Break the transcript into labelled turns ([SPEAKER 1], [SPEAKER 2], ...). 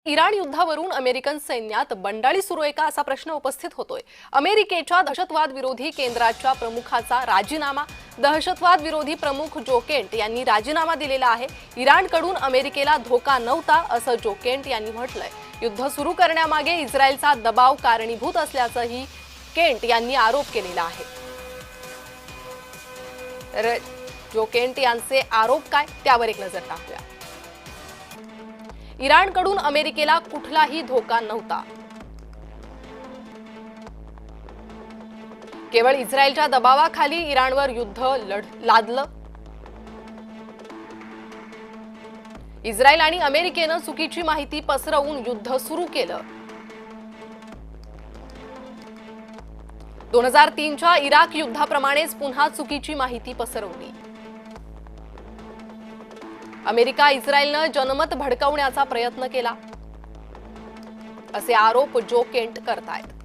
[SPEAKER 1] Iran युद्धावरून American सैन्यात बंडाळी सुरू आहे का असा प्रश्न उपस्थित होतोय। अमेरिकेच्या दहशतवाद विरोधी केंद्राच्या प्रमुखाचा राजीनामा। दहशतवाद विरोधी प्रमुख जो केंट यांनी राजीनामा दिलेला आहे। इराणकडून अमेरिकेला धोका नव्हता असं जो केंट यांनी म्हटलंय। युद्ध सुरू करण्यामागे इस्रायलचा दबाव कारणीभूत असल्याचंही केंट यांनी आरोप केलेला आहे। तर जो केंट यांचे आरोप काय त्यावर एक नजर टाकूया। इराणकडून अमेरिकेला कुठलाही धोका नव्हता। केवळ इस्रायलच्या दबावाखाली इराणवर युद्ध लादलं। इस्रायल आणि अमेरिकेनं चुकीची माहिती पसरवून युद्ध सुरू केलं। 2003च्या इराक युद्धाप्रमाणेच पुन्हा चुकीची माहिती पसरवली। अमेरिका इस्रायलनं जनमत भडकवण्याचा प्रयत्न केला असे आरोप जो केंट करतायत।